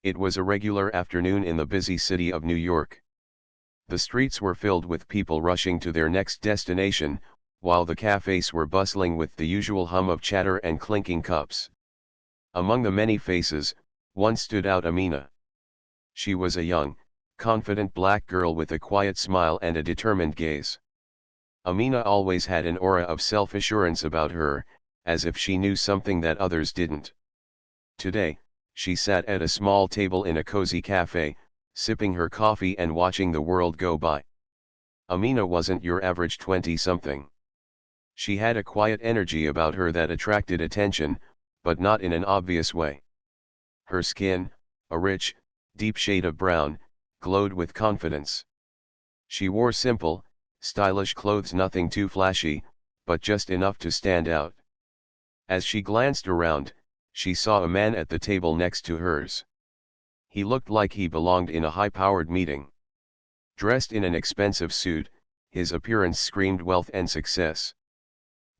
It was a regular afternoon in the busy city of New York. The streets were filled with people rushing to their next destination, while the cafes were bustling with the usual hum of chatter and clinking cups. Among the many faces, one stood out: Amina. She was a young, confident black girl with a quiet smile and a determined gaze. Amina always had an aura of self-assurance about her, as if she knew something that others didn't. Today, she sat at a small table in a cozy cafe, sipping her coffee and watching the world go by. Amina wasn't your average 20-something. She had a quiet energy about her that attracted attention, but not in an obvious way. Her skin, a rich, deep shade of brown, glowed with confidence. She wore simple, stylish clothes, nothing too flashy, but just enough to stand out. As she glanced around, she saw a man at the table next to hers. He looked like he belonged in a high-powered meeting. Dressed in an expensive suit, his appearance screamed wealth and success.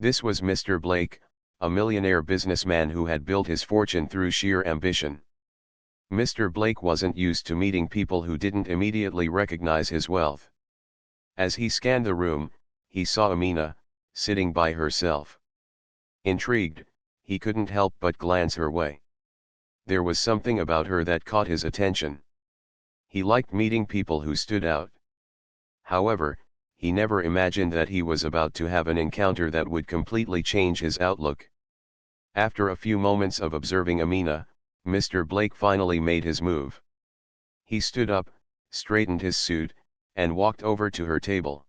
This was Mr. Blake, a millionaire businessman who had built his fortune through sheer ambition. Mr. Blake wasn't used to meeting people who didn't immediately recognize his wealth. As he scanned the room, he saw Amina, sitting by herself. Intrigued, he couldn't help but glance her way. There was something about her that caught his attention. He liked meeting people who stood out. However, he never imagined that he was about to have an encounter that would completely change his outlook. After a few moments of observing Amina, Mr. Blake finally made his move. He stood up, straightened his suit, and walked over to her table.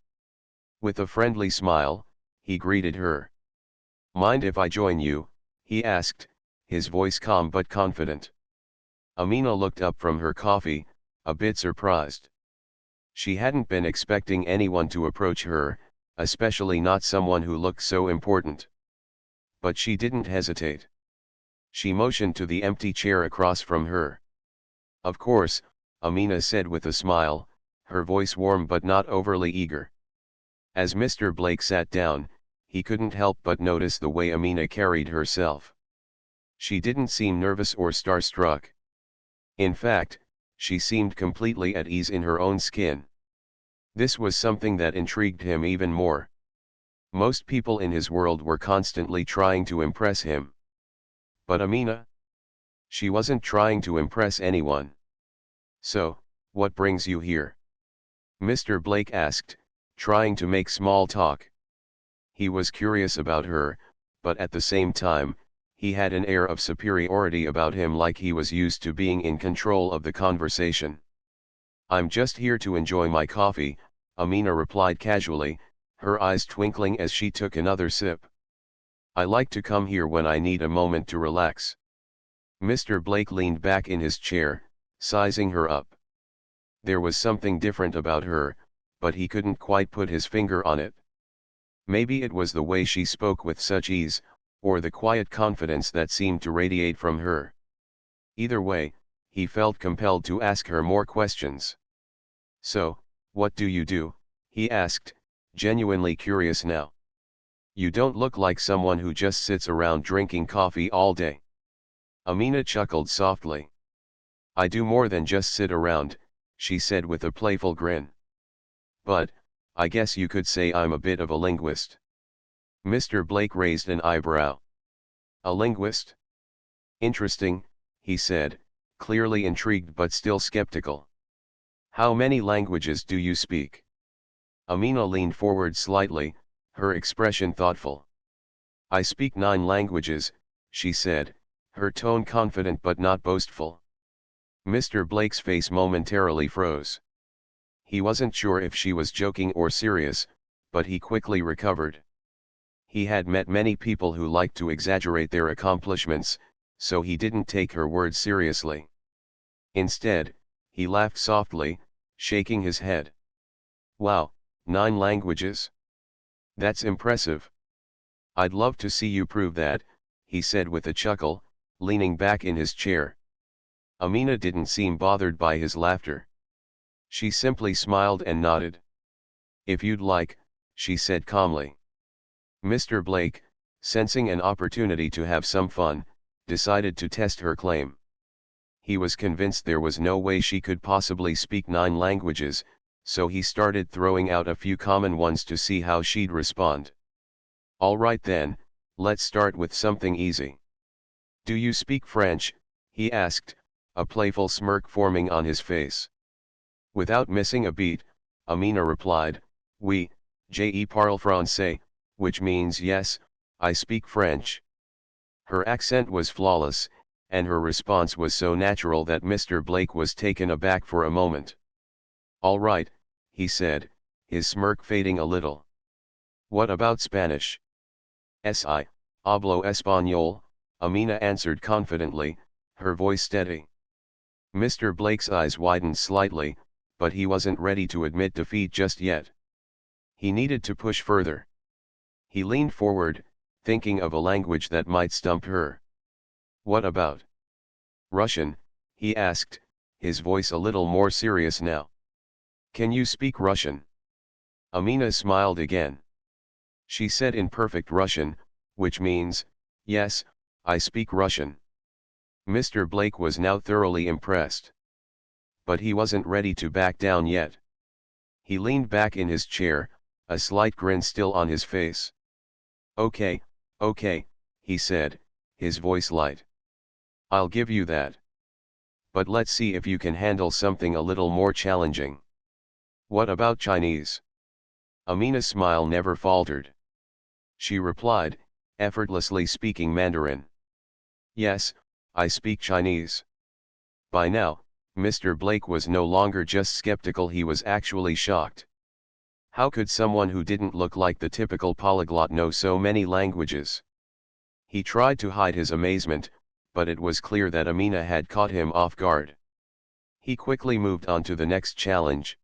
With a friendly smile, he greeted her. "Mind if I join you?" he asked, his voice calm but confident. Amina looked up from her coffee, a bit surprised. She hadn't been expecting anyone to approach her, especially not someone who looked so important. But she didn't hesitate. She motioned to the empty chair across from her. "Of course," Amina said with a smile, her voice warm but not overly eager. As Mr. Blake sat down, he couldn't help but notice the way Amina carried herself. She didn't seem nervous or starstruck. In fact, she seemed completely at ease in her own skin. This was something that intrigued him even more. Most people in his world were constantly trying to impress him. But Amina? She wasn't trying to impress anyone. "So, what brings you here?" Mr. Blake asked, trying to make small talk. He was curious about her, but at the same time, he had an air of superiority about him, like he was used to being in control of the conversation. "I'm just here to enjoy my coffee," Amina replied casually, her eyes twinkling as she took another sip. "I like to come here when I need a moment to relax." Mr. Blake leaned back in his chair, sizing her up. There was something different about her, but he couldn't quite put his finger on it. Maybe it was the way she spoke with such ease, or the quiet confidence that seemed to radiate from her. Either way, he felt compelled to ask her more questions. "So, what do you do?" he asked, genuinely curious now. "You don't look like someone who just sits around drinking coffee all day." Amina chuckled softly. "I do more than just sit around," she said with a playful grin. "But, I guess you could say I'm a bit of a linguist." Mr. Blake raised an eyebrow. "A linguist? Interesting," he said, clearly intrigued but still skeptical. "How many languages do you speak?" Amina leaned forward slightly, her expression thoughtful. "I speak 9 languages, she said, her tone confident but not boastful. Mr. Blake's face momentarily froze. He wasn't sure if she was joking or serious, but he quickly recovered. He had met many people who liked to exaggerate their accomplishments, so he didn't take her words seriously. Instead, he laughed softly, shaking his head. "Wow, 9 languages? That's impressive. I'd love to see you prove that," he said with a chuckle, leaning back in his chair. Amina didn't seem bothered by his laughter. She simply smiled and nodded. "If you'd like," she said calmly. Mr. Blake, sensing an opportunity to have some fun, decided to test her claim. He was convinced there was no way she could possibly speak 9 languages, so he started throwing out a few common ones to see how she'd respond. Alright then, let's start with something easy. Do you speak French? He asked, a playful smirk forming on his face. Without missing a beat, Amina replied, Oui, je parle français, which means yes, I speak French. Her accent was flawless, and her response was so natural that Mr. Blake was taken aback for a moment. All right, he said, his smirk fading a little. What about Spanish? Si, hablo español, Amina answered confidently, her voice steady. Mr. Blake's eyes widened slightly, but he wasn't ready to admit defeat just yet. He needed to push further. He leaned forward, thinking of a language that might stump her. What about Russian? He asked, his voice a little more serious now. Can you speak Russian? Amina smiled again. She said in perfect Russian, which means, yes, I speak Russian. Mr. Blake was now thoroughly impressed. But he wasn't ready to back down yet. He leaned back in his chair, a slight grin still on his face. Okay, he said, his voice light. I'll give you that. But let's see if you can handle something a little more challenging. What about Chinese? Amina's smile never faltered. She replied, effortlessly speaking Mandarin. Yes, I speak Chinese. By now, Mr. Blake was no longer just skeptical, he was actually shocked. How could someone who didn't look like the typical polyglot know so many languages? He tried to hide his amazement, but it was clear that Amina had caught him off guard. He quickly moved on to the next challenge.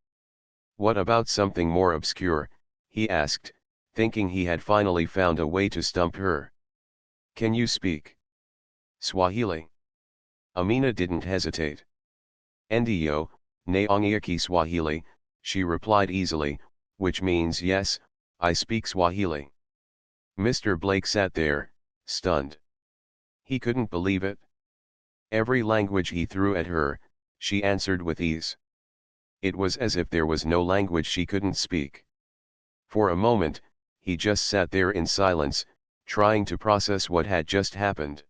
What about something more obscure? He asked, thinking he had finally found a way to stump her. Can you speak Swahili? Amina didn't hesitate. Ndiyo, naongea Swahili, she replied easily, which means yes, I speak Swahili. Mr. Blake sat there, stunned. He couldn't believe it. Every language he threw at her, she answered with ease. It was as if there was no language she couldn't speak. For a moment, he just sat there in silence, trying to process what had just happened.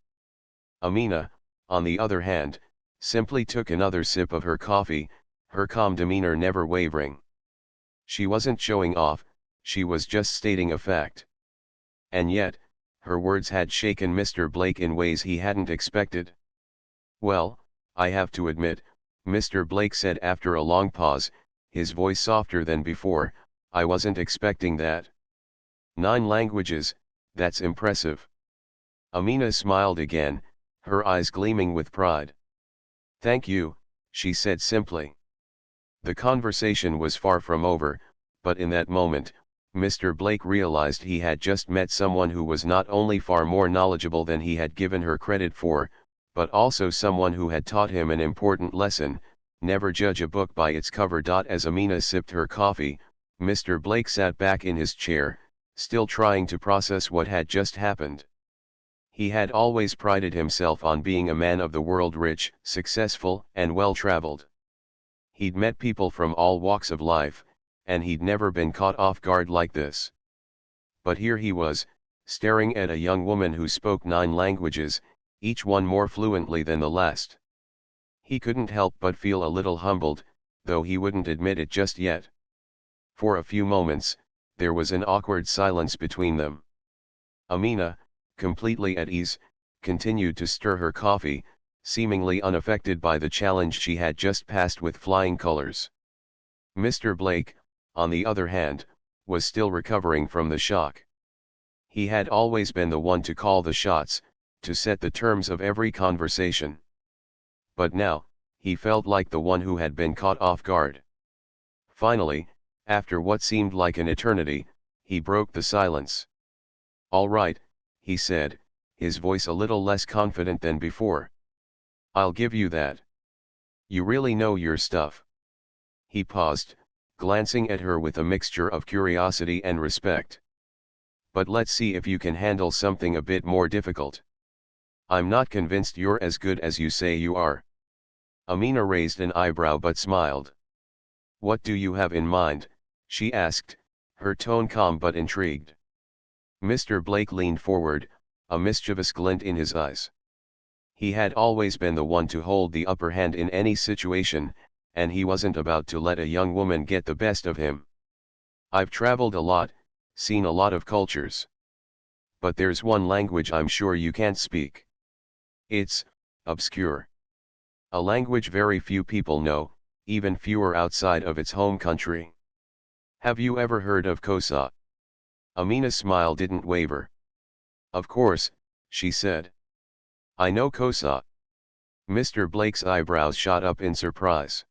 Amina, on the other hand, simply took another sip of her coffee, her calm demeanor never wavering. She wasn't showing off, she was just stating a fact. And yet, her words had shaken Mr. Blake in ways he hadn't expected. Well, I have to admit, Mr. Blake said after a long pause, his voice softer than before, I wasn't expecting that. 9 languages, that's impressive. Amina smiled again, her eyes gleaming with pride. Thank you, she said simply. The conversation was far from over, but in that moment, Mr. Blake realized he had just met someone who was not only far more knowledgeable than he had given her credit for, but also someone who had taught him an important lesson: never judge a book by its cover. As Amina sipped her coffee, Mr. Blake sat back in his chair, still trying to process what had just happened. He had always prided himself on being a man of the world, rich, successful, and well-traveled. He'd met people from all walks of life, and he'd never been caught off guard like this. But here he was, staring at a young woman who spoke 9 languages, each one more fluently than the last. He couldn't help but feel a little humbled, though he wouldn't admit it just yet. For a few moments, there was an awkward silence between them. Amina, completely at ease, continued to stir her coffee, seemingly unaffected by the challenge she had just passed with flying colors. Mr. Blake, on the other hand, was still recovering from the shock. He had always been the one to call the shots, to set the terms of every conversation. But now, he felt like the one who had been caught off guard. Finally, after what seemed like an eternity, he broke the silence. All right, he said, his voice a little less confident than before. I'll give you that. You really know your stuff. He paused, glancing at her with a mixture of curiosity and respect. But let's see if you can handle something a bit more difficult. I'm not convinced you're as good as you say you are. Amina raised an eyebrow but smiled. "What do you have in mind?" she asked, her tone calm but intrigued. Mr. Blake leaned forward, a mischievous glint in his eyes. He had always been the one to hold the upper hand in any situation, and he wasn't about to let a young woman get the best of him. "I've traveled a lot, seen a lot of cultures. But there's one language I'm sure you can't speak. It's obscure. A language very few people know, even fewer outside of its home country. Have you ever heard of Kosa?" Amina's smile didn't waver. "Of course," she said. "I know Kosa." Mr. Blake's eyebrows shot up in surprise.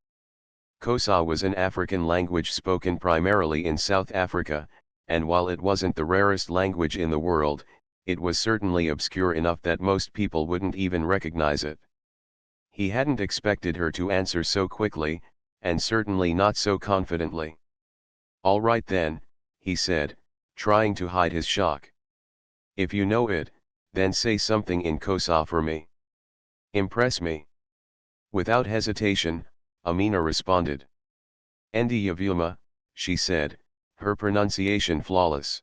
Kosa was an African language spoken primarily in South Africa, and while it wasn't the rarest language in the world, it was certainly obscure enough that most people wouldn't even recognize it. He hadn't expected her to answer so quickly, and certainly not so confidently. "All right then," he said, trying to hide his shock. "If you know it, then say something in Kosa for me. Impress me." Without hesitation, Amina responded. "Endi Yavuma," she said, her pronunciation flawless.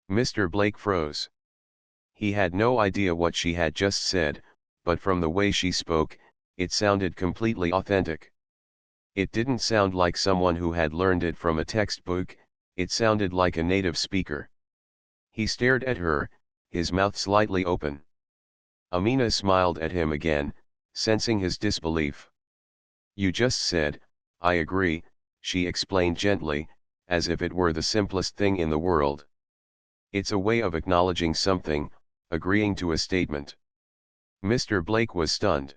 Mr. Blake froze. He had no idea what she had just said, but from the way she spoke, it sounded completely authentic. It didn't sound like someone who had learned it from a textbook, it sounded like a native speaker. He stared at her, his mouth slightly open. Amina smiled at him again, sensing his disbelief. "You just said, 'I agree,'" she explained gently, as if it were the simplest thing in the world. "It's a way of acknowledging something, agreeing to a statement." Mr. Blake was stunned.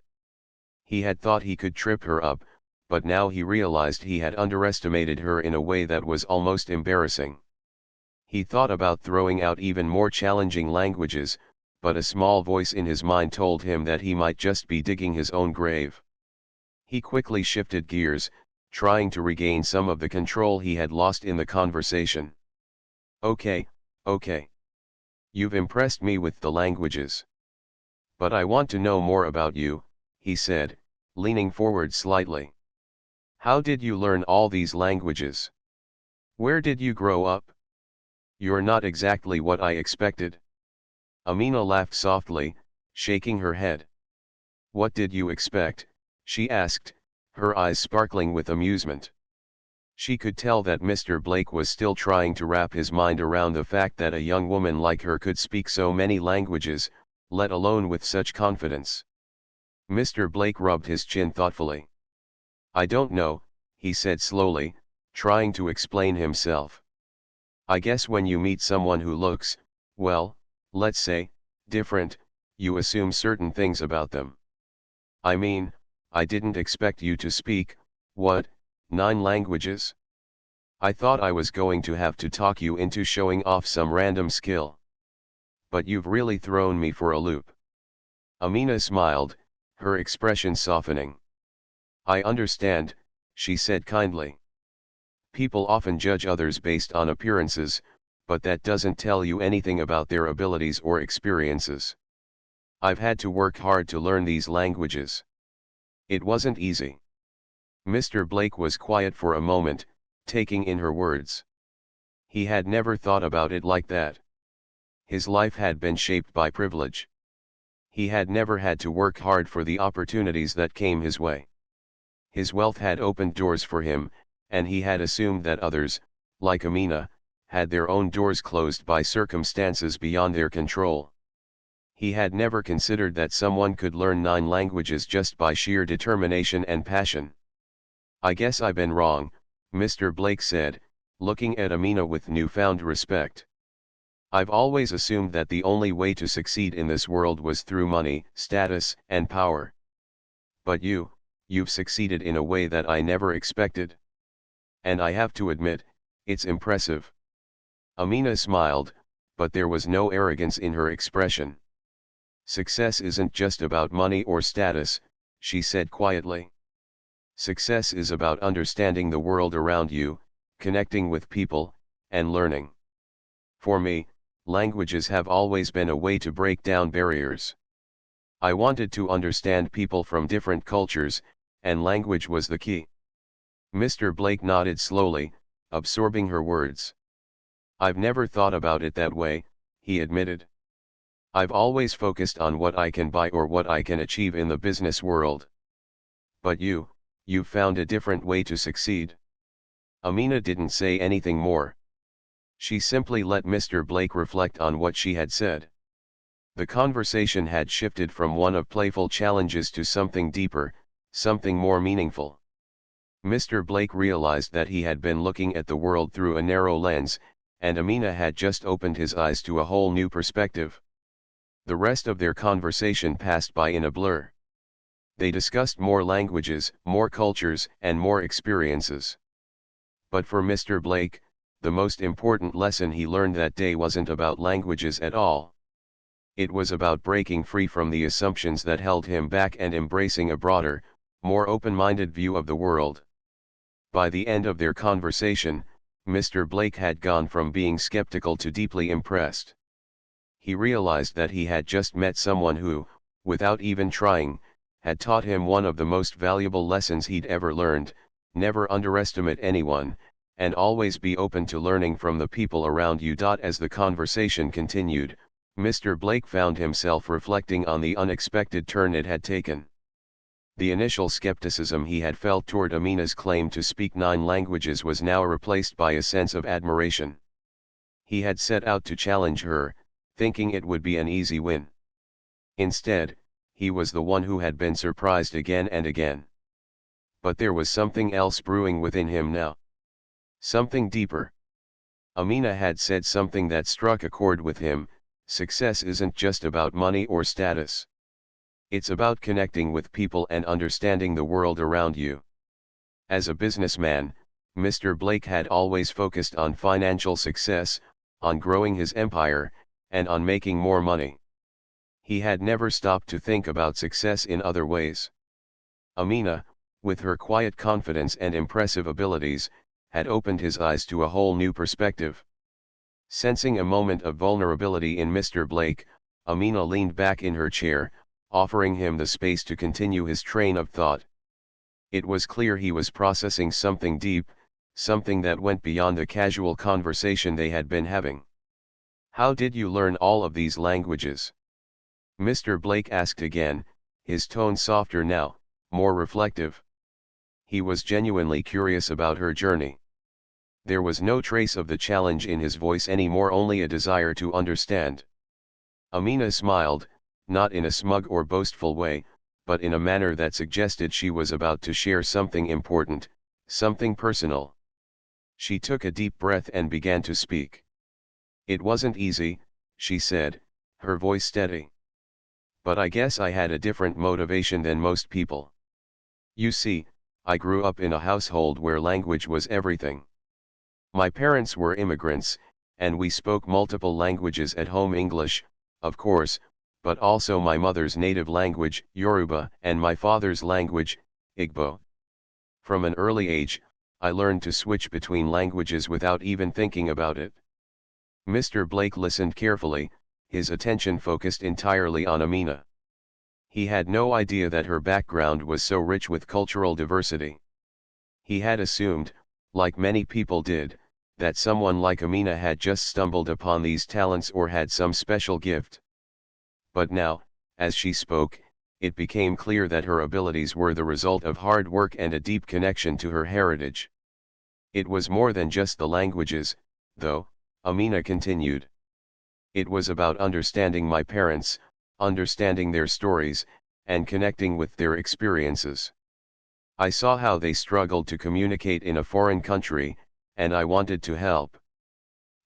He had thought he could trip her up, but now he realized he had underestimated her in a way that was almost embarrassing. He thought about throwing out even more challenging languages, but a small voice in his mind told him that he might just be digging his own grave. He quickly shifted gears, trying to regain some of the control he had lost in the conversation. "Okay, okay. You've impressed me with the languages. But I want to know more about you," he said, leaning forward slightly. "How did you learn all these languages? Where did you grow up? You're not exactly what I expected." Amina laughed softly, shaking her head. "What did you expect?" she asked, her eyes sparkling with amusement. She could tell that Mr. Blake was still trying to wrap his mind around the fact that a young woman like her could speak so many languages, let alone with such confidence. Mr. Blake rubbed his chin thoughtfully. "I don't know," he said slowly, trying to explain himself. "I guess when you meet someone who looks, well, let's say, different, you assume certain things about them. I mean, I didn't expect you to speak, what, 9 languages? I thought I was going to have to talk you into showing off some random skill. But you've really thrown me for a loop." Amina smiled, her expression softening. "I understand," she said kindly. "People often judge others based on appearances, but that doesn't tell you anything about their abilities or experiences. I've had to work hard to learn these languages. It wasn't easy." Mr. Blake was quiet for a moment, taking in her words. He had never thought about it like that. His life had been shaped by privilege. He had never had to work hard for the opportunities that came his way. His wealth had opened doors for him, and he had assumed that others, like Amina, had their own doors closed by circumstances beyond their control. He had never considered that someone could learn 9 languages just by sheer determination and passion. "I guess I've been wrong," Mr. Blake said, looking at Amina with newfound respect. "I've always assumed that the only way to succeed in this world was through money, status, and power. But you've succeeded in a way that I never expected. And I have to admit, it's impressive." Amina smiled, but there was no arrogance in her expression. "Success isn't just about money or status," she said quietly. "Success is about understanding the world around you, connecting with people, and learning. For me, languages have always been a way to break down barriers. I wanted to understand people from different cultures, and language was the key. Mr. Blake nodded slowly, absorbing her words. "I've never thought about it that way," he admitted. "I've always focused on what I can buy or what I can achieve in the business world. But you've found a different way to succeed." Amina didn't say anything more. She simply let Mr. Blake reflect on what she had said. The conversation had shifted from one of playful challenges to something deeper, something more meaningful. Mr. Blake realized that he had been looking at the world through a narrow lens, and Amina had just opened his eyes to a whole new perspective. The rest of their conversation passed by in a blur. They discussed more languages, more cultures, and more experiences. But for Mr. Blake, the most important lesson he learned that day wasn't about languages at all. It was about breaking free from the assumptions that held him back and embracing a broader, more open-minded view of the world. By the end of their conversation, Mr. Blake had gone from being skeptical to deeply impressed. He realized that he had just met someone who, without even trying, had taught him one of the most valuable lessons he'd ever learned: never underestimate anyone, and always be open to learning from the people around you. As the conversation continued, Mr. Blake found himself reflecting on the unexpected turn it had taken. The initial skepticism he had felt toward Amina's claim to speak 9 languages was now replaced by a sense of admiration. He had set out to challenge her, thinking it would be an easy win. Instead, he was the one who had been surprised again and again. But there was something else brewing within him now. Something deeper. Amina had said something that struck a chord with him: success isn't just about money or status. It's about connecting with people and understanding the world around you. As a businessman, Mr. Blake had always focused on financial success, on growing his empire, and on making more money. He had never stopped to think about success in other ways. Amina, with her quiet confidence and impressive abilities, had opened his eyes to a whole new perspective. Sensing a moment of vulnerability in Mr. Blake, Amina leaned back in her chair, offering him the space to continue his train of thought. It was clear he was processing something deep, something that went beyond the casual conversation they had been having. "How did you learn all of these languages?" Mr. Blake asked again, his tone softer now, more reflective. He was genuinely curious about her journey. There was no trace of the challenge in his voice anymore, only a desire to understand. Amina smiled, not in a smug or boastful way, but in a manner that suggested she was about to share something important, something personal. She took a deep breath and began to speak. "It wasn't easy," she said, her voice steady. "But I guess I had a different motivation than most people. You see, I grew up in a household where language was everything. My parents were immigrants, and we spoke multiple languages at home: English, of course, but also my mother's native language, Yoruba, and my father's language, Igbo. From an early age, I learned to switch between languages without even thinking about it." Mr. Blake listened carefully, his attention focused entirely on Amina. He had no idea that her background was so rich with cultural diversity. He had assumed, like many people did, that someone like Amina had just stumbled upon these talents or had some special gift. But now, as she spoke, it became clear that her abilities were the result of hard work and a deep connection to her heritage. "It was more than just the languages, though," Amina continued. "It was about understanding my parents, understanding their stories, and connecting with their experiences. I saw how they struggled to communicate in a foreign country, and I wanted to help.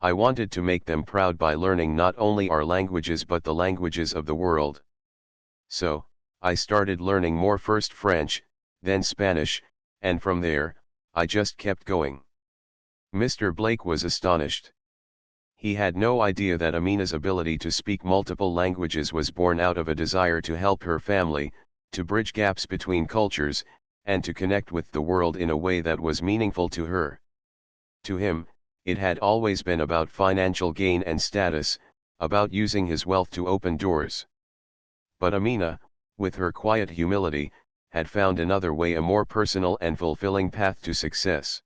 I wanted to make them proud by learning not only our languages but the languages of the world. So, I started learning more, first French, then Spanish, and from there, I just kept going." Mr. Blake was astonished. He had no idea that Amina's ability to speak multiple languages was born out of a desire to help her family, to bridge gaps between cultures, and to connect with the world in a way that was meaningful to her. To him, it had always been about financial gain and status, about using his wealth to open doors. But Amina, with her quiet humility, had found another way, a more personal and fulfilling path to success.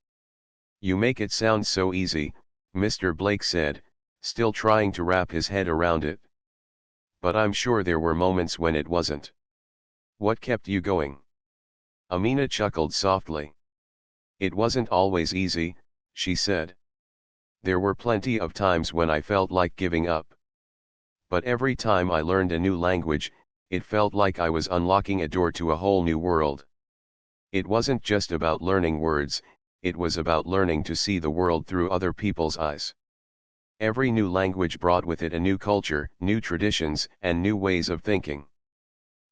"You make it sound so easy," Mr. Blake said, still trying to wrap his head around it. "But I'm sure there were moments when it wasn't. What kept you going?" Amina chuckled softly. "It wasn't always easy," she said. "There were plenty of times when I felt like giving up. But every time I learned a new language, it felt like I was unlocking a door to a whole new world. It wasn't just about learning words, it was about learning to see the world through other people's eyes. Every new language brought with it a new culture, new traditions, and new ways of thinking.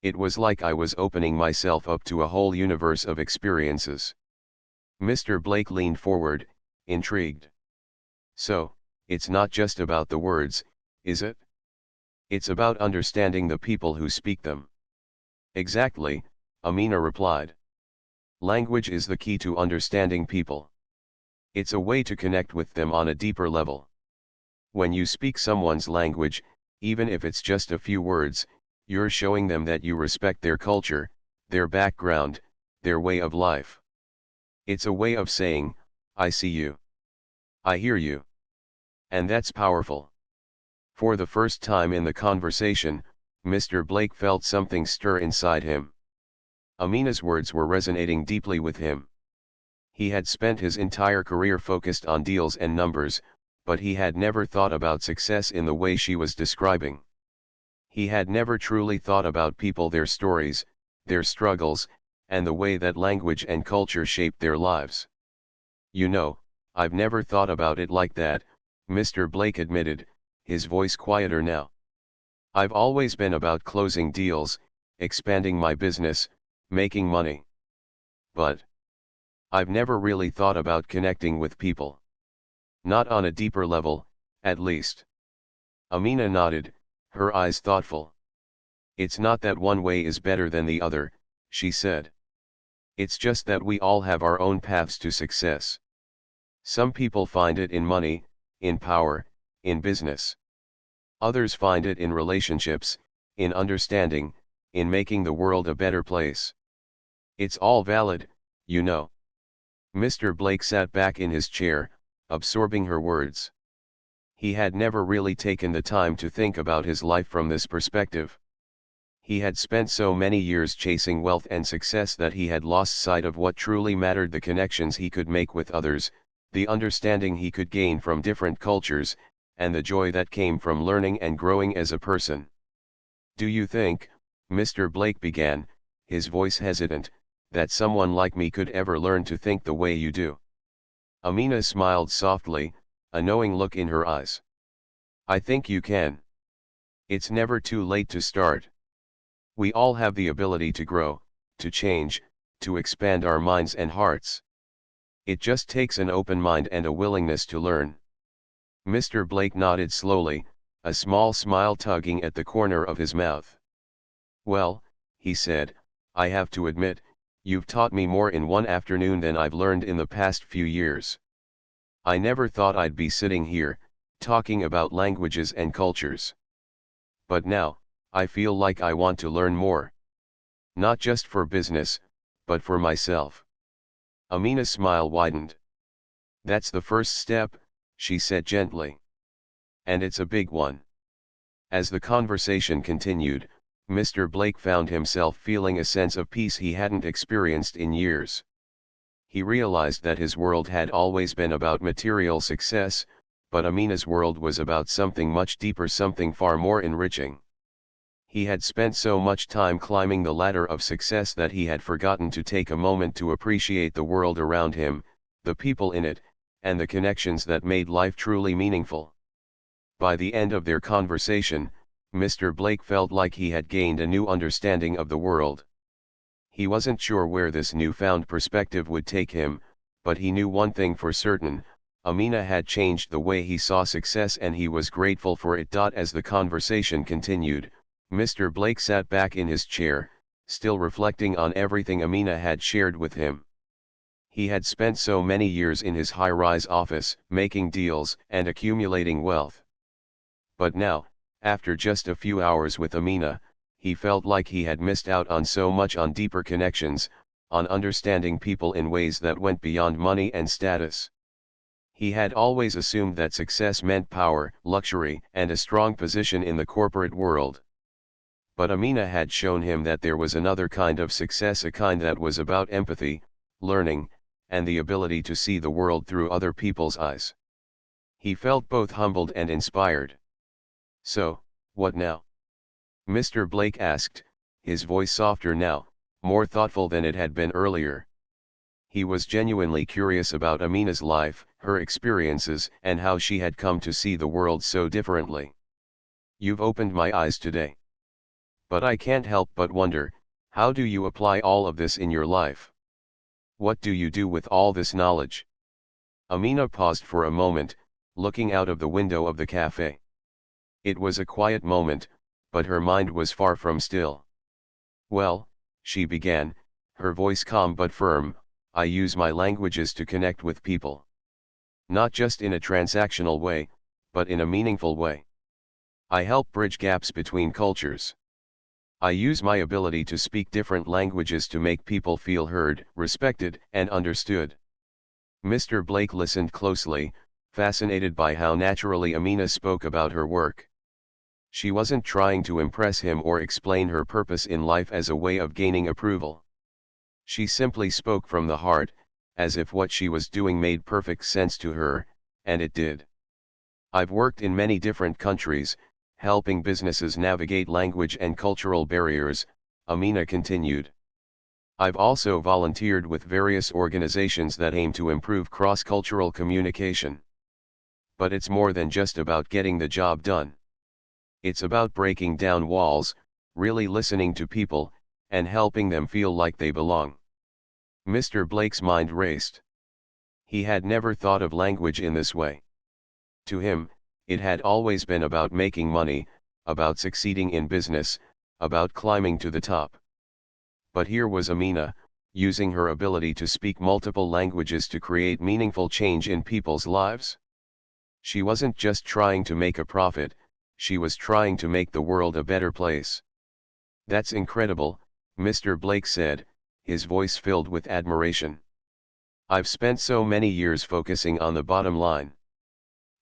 It was like I was opening myself up to a whole universe of experiences." Mr. Blake leaned forward, intrigued. "So, it's not just about the words, is it? It's about understanding the people who speak them." "Exactly," Amina replied. "Language is the key to understanding people. It's a way to connect with them on a deeper level. When you speak someone's language, even if it's just a few words, you're showing them that you respect their culture, their background, their way of life. It's a way of saying, 'I see you. I hear you.' And that's powerful." For the first time in the conversation, Mr. Blake felt something stir inside him. Amina's words were resonating deeply with him. He had spent his entire career focused on deals and numbers, but he had never thought about success in the way she was describing. He had never truly thought about people, their stories, their struggles, and the way that language and culture shaped their lives. "You know, I've never thought about it like that," Mr. Blake admitted, his voice quieter now. "I've always been about closing deals, expanding my business, making money. But I've never really thought about connecting with people. Not on a deeper level, at least." Amina nodded, her eyes thoughtful. "It's not that one way is better than the other," she said. "It's just that we all have our own paths to success. Some people find it in money, in power, in business. Others find it in relationships, in understanding, in making the world a better place. It's all valid, you know." Mr. Blake sat back in his chair, absorbing her words. He had never really taken the time to think about his life from this perspective. He had spent so many years chasing wealth and success that he had lost sight of what truly mattered: the connections he could make with others, the understanding he could gain from different cultures, and the joy that came from learning and growing as a person. "Do you think," Mr. Blake began, his voice hesitant, "that someone like me could ever learn to think the way you do?" Amina smiled softly, a knowing look in her eyes. "I think you can. It's never too late to start. We all have the ability to grow, to change, to expand our minds and hearts. It just takes an open mind and a willingness to learn." Mr. Blake nodded slowly, a small smile tugging at the corner of his mouth. "Well," he said, "I have to admit, you've taught me more in one afternoon than I've learned in the past few years. I never thought I'd be sitting here, talking about languages and cultures. But now, I feel like I want to learn more. Not just for business, but for myself." Amina's smile widened. "That's the first step," she said gently. "And it's a big one." As the conversation continued, Mr. Blake found himself feeling a sense of peace he hadn't experienced in years. He realized that his world had always been about material success, but Amina's world was about something much deeper, something far more enriching. He had spent so much time climbing the ladder of success that he had forgotten to take a moment to appreciate the world around him, the people in it, and the connections that made life truly meaningful. By the end of their conversation, Mr. Blake felt like he had gained a new understanding of the world. He wasn't sure where this newfound perspective would take him, but he knew one thing for certain: Amina had changed the way he saw success, and he was grateful for it. As the conversation continued, Mr. Blake sat back in his chair, still reflecting on everything Amina had shared with him. He had spent so many years in his high-rise office, making deals and accumulating wealth. But now, after just a few hours with Amina, he felt like he had missed out on so much, on deeper connections, on understanding people in ways that went beyond money and status. He had always assumed that success meant power, luxury, and a strong position in the corporate world. But Amina had shown him that there was another kind of success, a kind that was about empathy, learning, and the ability to see the world through other people's eyes. He felt both humbled and inspired. "So, what now?" Mr. Blake asked, his voice softer now, more thoughtful than it had been earlier. He was genuinely curious about Amina's life, her experiences, and how she had come to see the world so differently. "You've opened my eyes today. But I can't help but wonder, how do you apply all of this in your life? What do you do with all this knowledge?" Amina paused for a moment, looking out of the window of the cafe. It was a quiet moment, but her mind was far from still. "Well," she began, her voice calm but firm, "I use my languages to connect with people. Not just in a transactional way, but in a meaningful way. I help bridge gaps between cultures. I use my ability to speak different languages to make people feel heard, respected, and understood." Mr. Blake listened closely, fascinated by how naturally Amina spoke about her work. She wasn't trying to impress him or explain her purpose in life as a way of gaining approval. She simply spoke from the heart, as if what she was doing made perfect sense to her, and it did. "I've worked in many different countries, helping businesses navigate language and cultural barriers," Amina continued. "I've also volunteered with various organizations that aim to improve cross-cultural communication. But it's more than just about getting the job done. It's about breaking down walls, really listening to people, and helping them feel like they belong." Mr. Blake's mind raced. He had never thought of language in this way. To him, it had always been about making money, about succeeding in business, about climbing to the top. But here was Amina, using her ability to speak multiple languages to create meaningful change in people's lives. She wasn't just trying to make a profit, she was trying to make the world a better place. "That's incredible," Mr. Blake said, his voice filled with admiration. "I've spent so many years focusing on the bottom line.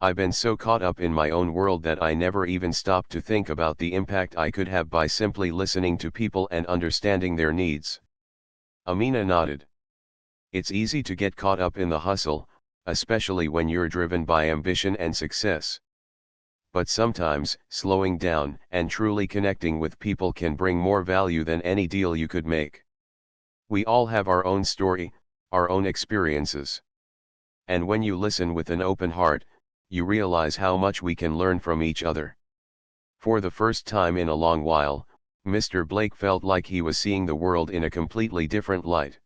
I've been so caught up in my own world that I never even stopped to think about the impact I could have by simply listening to people and understanding their needs." Amina nodded. "It's easy to get caught up in the hustle, especially when you're driven by ambition and success. But sometimes, slowing down and truly connecting with people can bring more value than any deal you could make. We all have our own story, our own experiences. And when you listen with an open heart, you realize how much we can learn from each other." For the first time in a long while, Mr. Blake felt like he was seeing the world in a completely different light.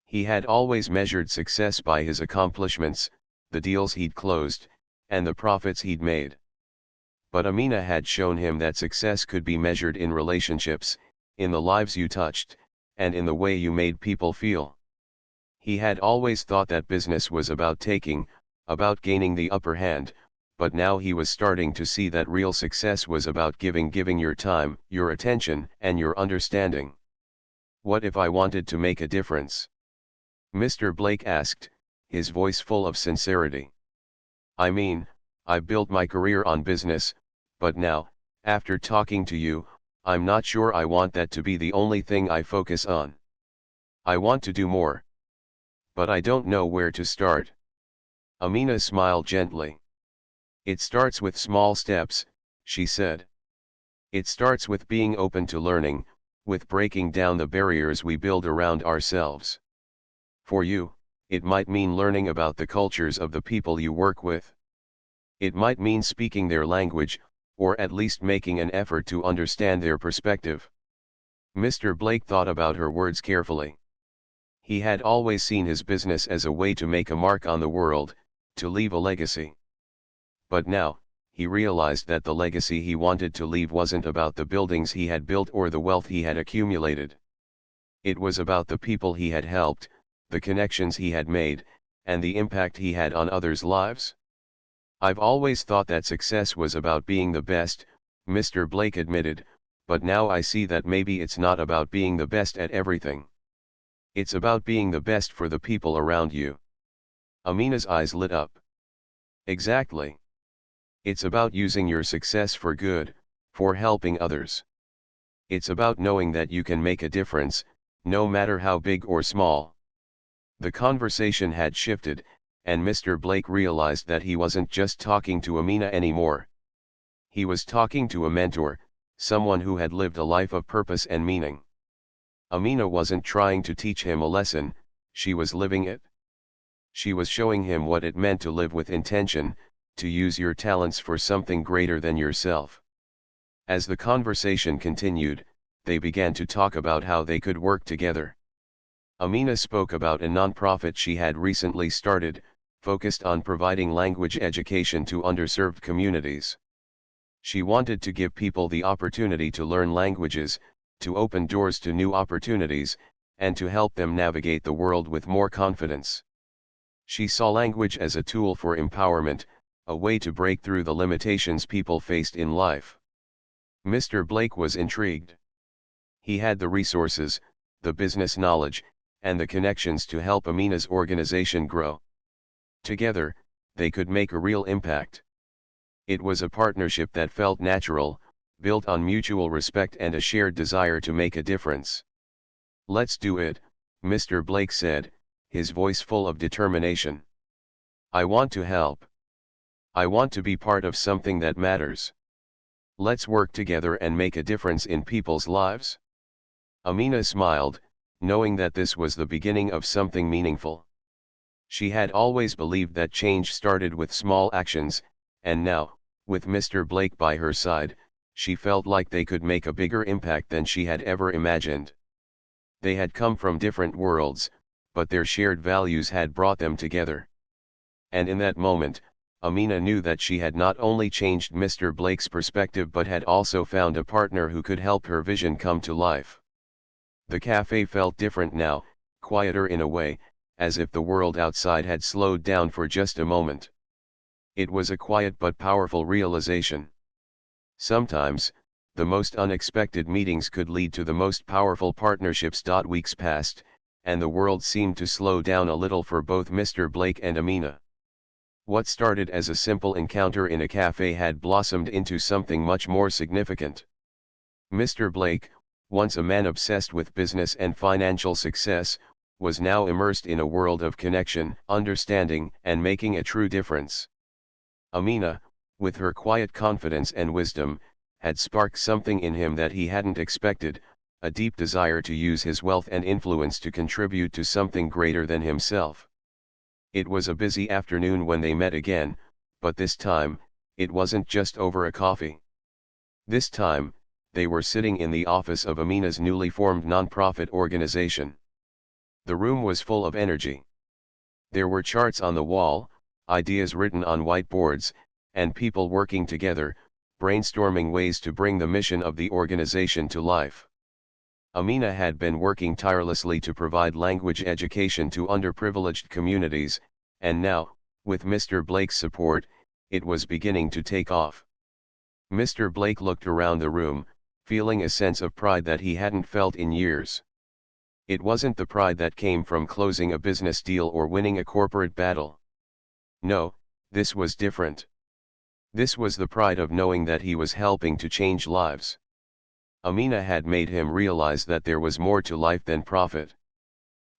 He had always measured success by his accomplishments, the deals he'd closed, and the profits he'd made. But Amina had shown him that success could be measured in relationships, in the lives you touched, and in the way you made people feel. He had always thought that business was about taking, about gaining the upper hand, but now he was starting to see that real success was about giving your time, your attention, and your understanding. "What if I wanted to make a difference?" Mr. Blake asked, his voice full of sincerity. "I mean, I've built my career on business, but now, after talking to you, I'm not sure I want that to be the only thing I focus on. I want to do more. But I don't know where to start." Amina smiled gently. "It starts with small steps," she said. "It starts with being open to learning, with breaking down the barriers we build around ourselves. For you, it might mean learning about the cultures of the people you work with. It might mean speaking their language, or at least making an effort to understand their perspective." Mr. Blake thought about her words carefully. He had always seen his business as a way to make a mark on the world, to leave a legacy. But now, he realized that the legacy he wanted to leave wasn't about the buildings he had built or the wealth he had accumulated. It was about the people he had helped, the connections he had made, and the impact he had on others' lives. "I've always thought that success was about being the best," Mr. Blake admitted, but now I see that maybe it's not about being the best at everything. It's about being the best for the people around you. Amina's eyes lit up. Exactly. It's about using your success for good, for helping others. It's about knowing that you can make a difference, no matter how big or small. The conversation had shifted, and Mr. Blake realized that he wasn't just talking to Amina anymore. He was talking to a mentor, someone who had lived a life of purpose and meaning. Amina wasn't trying to teach him a lesson, she was living it. She was showing him what it meant to live with intention, to use your talents for something greater than yourself. As the conversation continued, they began to talk about how they could work together. Amina spoke about a nonprofit she had recently started, focused on providing language education to underserved communities. She wanted to give people the opportunity to learn languages, to open doors to new opportunities, and to help them navigate the world with more confidence. She saw language as a tool for empowerment, a way to break through the limitations people faced in life. Mr. Blake was intrigued. He had the resources, the business knowledge, and the connections to help Amina's organization grow. Together, they could make a real impact. It was a partnership that felt natural, built on mutual respect and a shared desire to make a difference. "Let's do it," Mr. Blake said, his voice full of determination. "I want to help. I want to be part of something that matters. Let's work together and make a difference in people's lives." Amina smiled, knowing that this was the beginning of something meaningful. She had always believed that change started with small actions, and now, with Mr. Blake by her side, she felt like they could make a bigger impact than she had ever imagined. They had come from different worlds, but their shared values had brought them together. And in that moment, Amina knew that she had not only changed Mr. Blake's perspective but had also found a partner who could help her vision come to life. The cafe felt different now, quieter in a way, as if the world outside had slowed down for just a moment. It was a quiet but powerful realization. Sometimes, the most unexpected meetings could lead to the most powerful partnerships. Weeks passed, and the world seemed to slow down a little for both Mr. Blake and Amina. What started as a simple encounter in a cafe had blossomed into something much more significant. Mr. Blake, once a man obsessed with business and financial success, was now immersed in a world of connection, understanding, and making a true difference. Amina, with her quiet confidence and wisdom, had sparked something in him that he hadn't expected, a deep desire to use his wealth and influence to contribute to something greater than himself. It was a busy afternoon when they met again, but this time, it wasn't just over a coffee. This time, they were sitting in the office of Amina's newly formed nonprofit organization. The room was full of energy. There were charts on the wall, ideas written on whiteboards, and people working together, brainstorming ways to bring the mission of the organization to life. Amina had been working tirelessly to provide language education to underprivileged communities, and now, with Mr. Blake's support, it was beginning to take off. Mr. Blake looked around the room, feeling a sense of pride that he hadn't felt in years. It wasn't the pride that came from closing a business deal or winning a corporate battle. No, this was different. This was the pride of knowing that he was helping to change lives. Amina had made him realize that there was more to life than profit.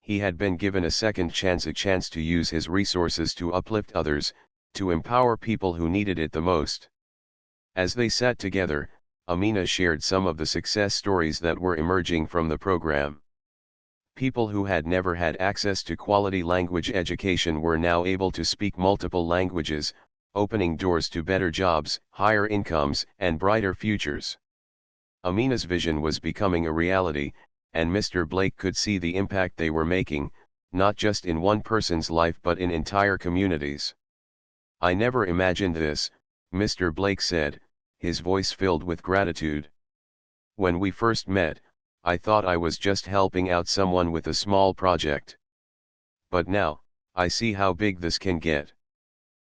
He had been given a second chance, a chance to use his resources to uplift others, to empower people who needed it the most. As they sat together, Amina shared some of the success stories that were emerging from the program. People who had never had access to quality language education were now able to speak multiple languages, opening doors to better jobs, higher incomes, and brighter futures. Amina's vision was becoming a reality, and Mr. Blake could see the impact they were making, not just in one person's life but in entire communities. "I never imagined this," Mr. Blake said, his voice filled with gratitude. "When we first met, I thought I was just helping out someone with a small project. But now, I see how big this can get.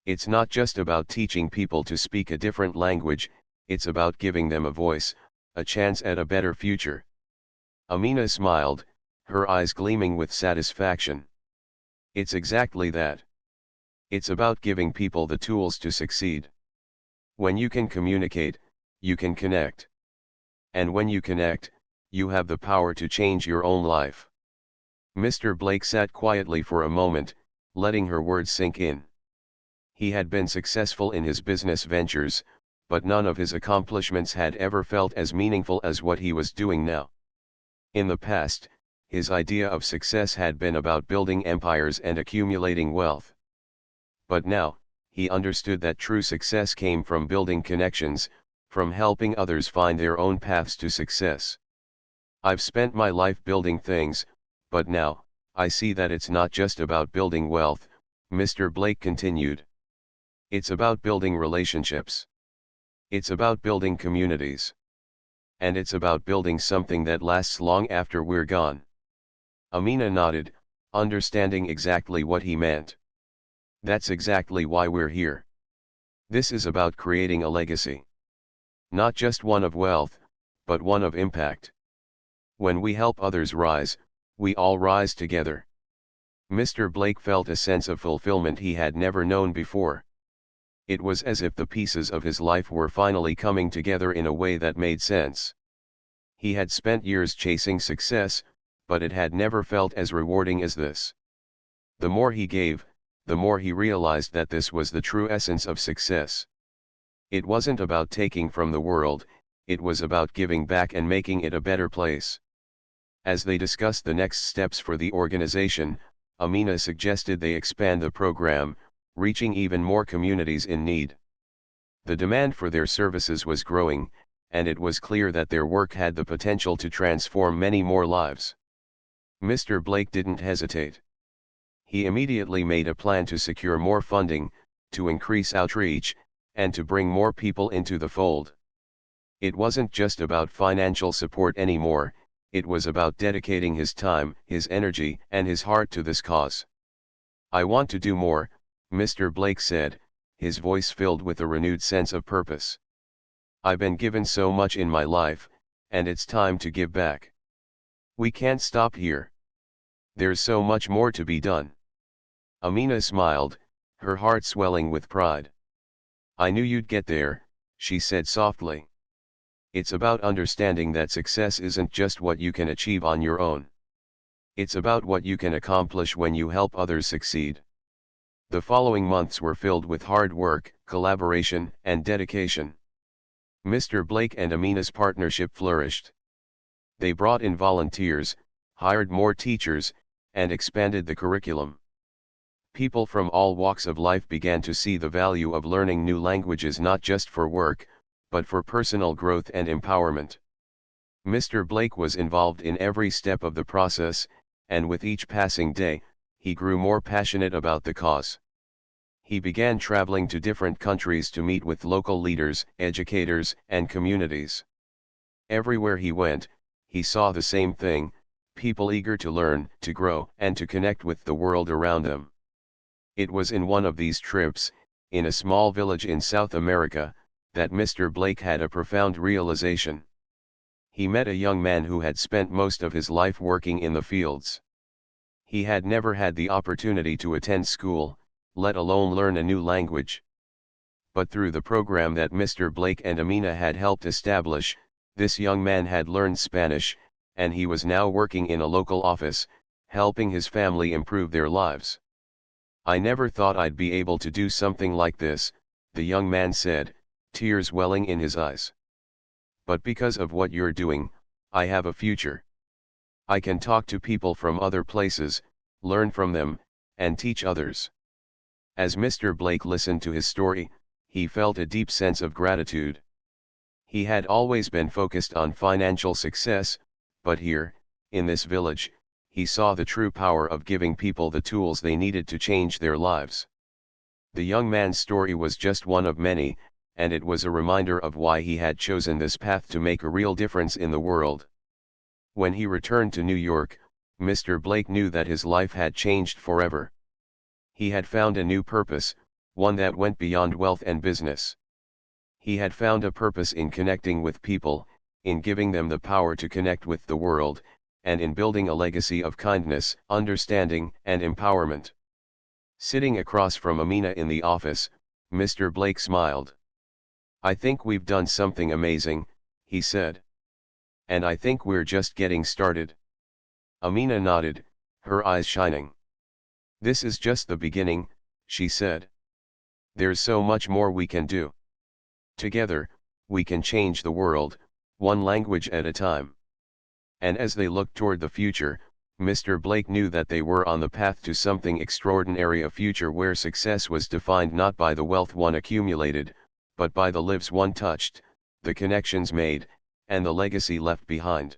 It's not just about teaching people to speak a different language, it's about giving them a voice, a chance at a better future. Amina smiled, her eyes gleaming with satisfaction. It's exactly that. It's about giving people the tools to succeed. When you can communicate, you can connect. And when you connect, you have the power to change your own life. Mr. Blake sat quietly for a moment, letting her words sink in. He had been successful in his business ventures, but none of his accomplishments had ever felt as meaningful as what he was doing now. In the past, his idea of success had been about building empires and accumulating wealth. But now, he understood that true success came from building connections, from helping others find their own paths to success. I've spent my life building things, but now, I see that it's not just about building wealth, Mr. Blake continued. It's about building relationships. It's about building communities. And it's about building something that lasts long after we're gone. Amina nodded, understanding exactly what he meant. That's exactly why we're here. This is about creating a legacy. Not just one of wealth, but one of impact. When we help others rise, we all rise together. Mr. Blake felt a sense of fulfillment he had never known before. It was as if the pieces of his life were finally coming together in a way that made sense. He had spent years chasing success, but it had never felt as rewarding as this. The more he gave, the more he realized that this was the true essence of success. It wasn't about taking from the world, it was about giving back and making it a better place. As they discussed the next steps for the organization, Amina suggested they expand the program, reaching even more communities in need. The demand for their services was growing, and it was clear that their work had the potential to transform many more lives. Mr. Blake didn't hesitate. He immediately made a plan to secure more funding, to increase outreach, and to bring more people into the fold. It wasn't just about financial support anymore, it was about dedicating his time, his energy, and his heart to this cause. I want to do more, Mr. Blake said, his voice filled with a renewed sense of purpose. I've been given so much in my life, and it's time to give back. We can't stop here. There's so much more to be done. Amina smiled, her heart swelling with pride. I knew you'd get there, she said softly. It's about understanding that success isn't just what you can achieve on your own. It's about what you can accomplish when you help others succeed. The following months were filled with hard work, collaboration, and dedication. Mr. Blake and Amina's partnership flourished. They brought in volunteers, hired more teachers, and expanded the curriculum. People from all walks of life began to see the value of learning new languages not just for work, but for personal growth and empowerment. Mr. Blake was involved in every step of the process, and with each passing day, he grew more passionate about the cause. He began traveling to different countries to meet with local leaders, educators, and communities. Everywhere he went, he saw the same thing: people eager to learn, to grow, and to connect with the world around them. It was in one of these trips, in a small village in South America, that Mr. Blake had a profound realization. He met a young man who had spent most of his life working in the fields. He had never had the opportunity to attend school, let alone learn a new language. But through the program that Mr. Blake and Amina had helped establish, this young man had learned Spanish, and he was now working in a local office, helping his family improve their lives. I never thought I'd be able to do something like this, the young man said, tears welling in his eyes. But because of what you're doing, I have a future. I can talk to people from other places, learn from them, and teach others. As Mr. Blake listened to his story, he felt a deep sense of gratitude. He had always been focused on financial success, but here, in this village, he saw the true power of giving people the tools they needed to change their lives. The young man's story was just one of many, and it was a reminder of why he had chosen this path to make a real difference in the world. When he returned to New York, Mr. Blake knew that his life had changed forever. He had found a new purpose, one that went beyond wealth and business. He had found a purpose in connecting with people, in giving them the power to connect with the world, and in building a legacy of kindness, understanding, and empowerment. Sitting across from Amina in the office, Mr. Blake smiled. "I think we've done something amazing," he said. "And I think we're just getting started." Amina nodded, her eyes shining. "This is just the beginning," she said. "There's so much more we can do. Together, we can change the world, one language at a time." And as they looked toward the future, Mr. Blake knew that they were on the path to something extraordinary, a future where success was defined not by the wealth one accumulated, but by the lives one touched, the connections made, and the legacy left behind.